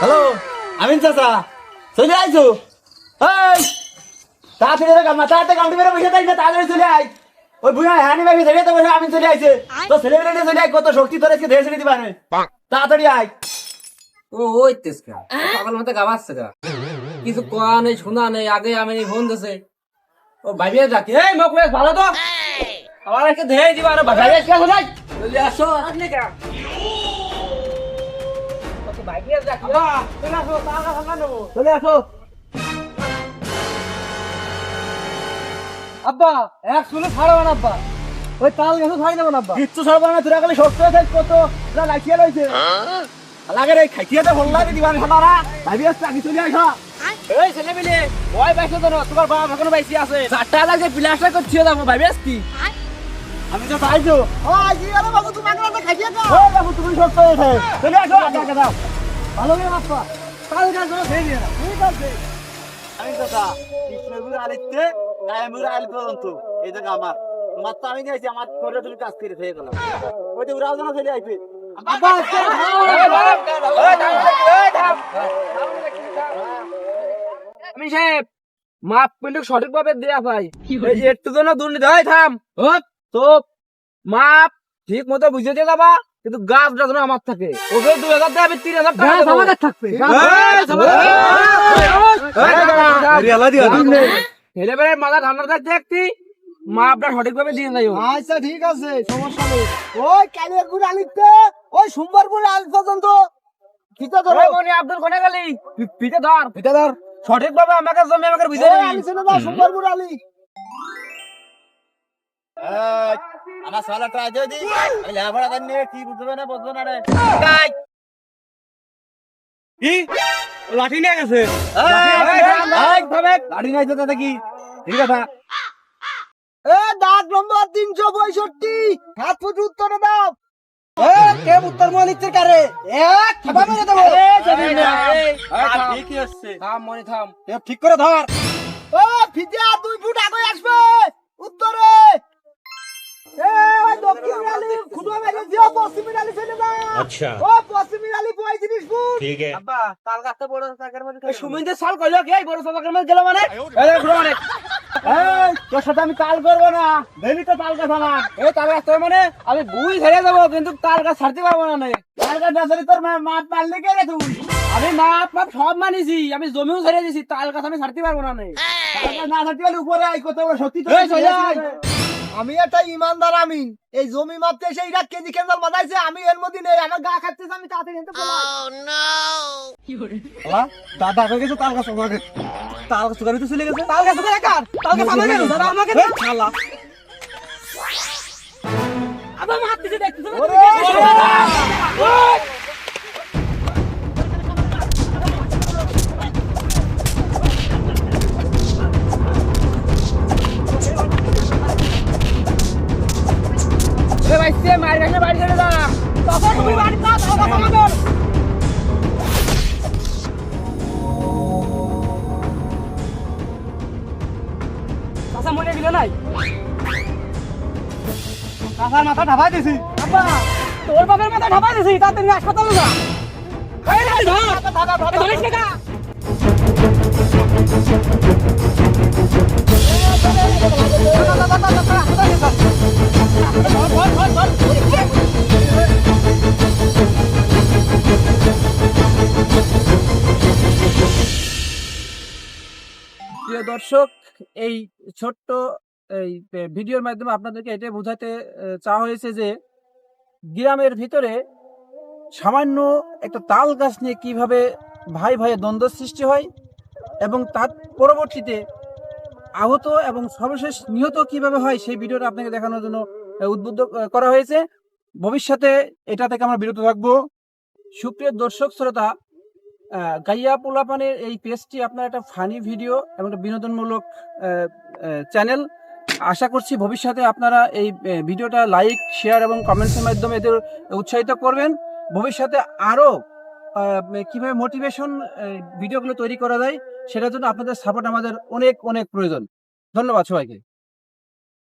Hello আমিন চাচা চলে আইছো এই তাড়াতাড়ি তাড়াতাড়ি কাউন্টি মেরে বসে থাকবে তাড়াতাড়ি চলে আই ওই বুঝা হানি ভাবি ধরে তো বসে আমিন চলে আইছে তো ছেলেবেলে চলে আই কত শক্তি তোর আজকে ধরে ছেড়ে দিবা না তাড়াতাড়ি আই ও হইতেছ কা পাগল মতো গাবাচ্ছে কা কিছু কোয়া নেই শোনা নেই আগে আমি ফোন দিছে ও ভাইবে যাকে এই মকলে ভালো তো আবার একে ধরে দিবা না ভাইবে কে কোথায় চলে আসো আপনি কা ওকে ভাইবে যাকে চলে আসো টাকা টাকা নেব চলে আসো আব্বা এক শুনে ছাড়াবো না আব্বা ওই তাল গেছে ছাড়ি দেবো না আব্বা কিচ্ছু সরব না তোরা খালি শক্ত হয়ে থাক কত তোরা লাইছিয়া রইছে লাগে রে খাইছিয়াতে ভাল লাগে দিবান খালারা ভাবি আসছে আগে চলে আইছো এই ছেলে মিলে ওই বাইছে তো তোমার বাবা এখনো বাইছি আছে চারটা লাগে প্লাস্টার করছিও যাবো ভাবি আসছি আমি তো চাইছো ও আজি আরে বাবু তুমি আগলা খাইছিয়া তো ও বাবু তুমি শক্ত হয়ে থাক চলে আসো আগে দাও ভালো করে বাপ্পা কাল কাল করে খেয়ে দিয়ে না ঠিক আছে আমি দাদা কৃষ্ণগুর আলিতে গায়মুর আলি পর্যন্ত এই জায়গা আমার তোমার তো আমি দিয়েছি আমার করে তুমি কাজ করে হয়ে গেল ওই যে উড়াও জানা চলে আইছে বাবা আমি সাহেব মাপ কিন্তু সঠিক ভাবে দেয়া ভাই এই যে একটু জন্য দুর্নীতি হয় থাম তো মাপ ঠিক মতো বুঝে দিয়ে যাবা কিন্তু গাছ যেন আমার থাকে ওকে 2000 দেবে 3000 টাকা আমাদের থাকবে ছেলেবেলে মাথা ঠান্ডা থাকতে একটি মাপটা সঠিক ভাবে দিয়ে যাইও আচ্ছা ঠিক আছে সমস্যা নেই ওই কালিয়াগুড় আলিতে ওই সোমবারপুর আল পর্যন্ত ফিতা ধরো মনে আব্দুল কোনে গেলি পিঠে ধর সঠিক ভাবে আমাকে জমি আমাকে বুঝে দিবি আলি ছিল না সোমবারপুর আলি আমার সালা ট্রাই দি আমি লেখাপড়া জানি কি বুঝবে না বুঝবে না রে কি লাঠি নিয়ে গেছে লাঠি নাই তো দাদা কি ঠিক আছে এ দাগ নম্বর 362 হাত ফুট উত্তরে দাও এ কে উত্তর মালিকদের কারে এক খাবা মেরে দেব ঠিক আছে থাম মনে থাম ঠিক করে ধর ও ফিতে 2 ফুট আগে আসবে উত্তরে এ ওই দক্ষিণ আলি খুদা মেরে দিও পশ্চিম আলি চলে যা আচ্ছা ও পশ্চিম আলি 35 ফুট ठीक है আব্বা তাল গাছটা বড় টাকার মধ্যে সুমিন্দে সাল কইলো কি বড় টাকার মধ্যে গেল মানে এই ঘুরো মানে এই তোর সাথে আমি তাল করব না ভেলি তো তাল গাছ আমার এই তাল গাছ তোর মানে আমি বুই ছেড়ে দেবো কিন্তু তাল গাছ ছাড়তে পারবো না নে তাল গাছ নাছারি তোর মাঠ পারলে কে রে তুই আমি মাপ সব মানিছি আমি জমিও ছেড়ে দিছি তাল গাছ আমি ছাড়তে পারবো না নে তাল গাছ না ছাড়তে পারলে উপরে আই কত বড় শক্তি তো এই চলে আয়। আমি একটা ইমানদার আমি এই জমি মাপতে এসে এটা কেজি কেন্দ্র বানাইছে আমি এর মধ্যে নেই আমার গা খাচ্ছে আমি তাড়াতাড়ি এনতে পড়া দাদা হয়ে গেছে তাল গাছ আমাকে তাল গাছ সুগারি তো চলে গেছে তাল গাছ তোকে কার তাল গাছ আমাকে কেন দাদা আমাকে দে শালা আবার হাত দিতে দেখছিস ওরে এ ভাই সে মার গেছে বাড়ি ছেড়ে দা তখন তুমি বাড়ি না তাল গাছ আমাকে কাঁচা মনে দিল নাই কাঁচার মাথা ঢাবাই দিছি আব্বা তোর বাবার মাথা ঢাপাই দিছি তাড়াতাড়ি হাসপাতালে যা এই রে ধর ধরিস না প্রিয় দর্শক এই ছোট্ট এই ভিডিওর মাধ্যমে আপনাদেরকে এটাই বোঝাতে চাওয়া হয়েছে যে গ্রামের ভিতরে সামান্য একটা তাল গাছ নিয়ে কিভাবে ভাই ভাইয়ের দ্বন্দ্ব সৃষ্টি হয় এবং তার পরবর্তীতে আহত এবং সর্বশেষ নিহত কিভাবে হয় সেই ভিডিওটা আপনাকে দেখানোর জন্য উদ্বুদ্ধ করা হয়েছে ভবিষ্যতে এটা থেকে আমরা বিরত থাকবো সুপ্রিয় দর্শক শ্রোতা গাইয়া পোলাপানের এই পেজটি আপনার একটা ফানি ভিডিও এবং একটা বিনোদনমূলক চ্যানেল আশা করছি ভবিষ্যতে আপনারা এই ভিডিওটা লাইক শেয়ার এবং কমেন্টসের মাধ্যমে এদের উৎসাহিত করবেন ভবিষ্যতে আরো কিভাবে মোটিভেশন ভিডিওগুলো তৈরি করা যায় সেটার জন্য আপনাদের সাপোর্ট আমাদের অনেক অনেক প্রয়োজন ধন্যবাদ সবাইকে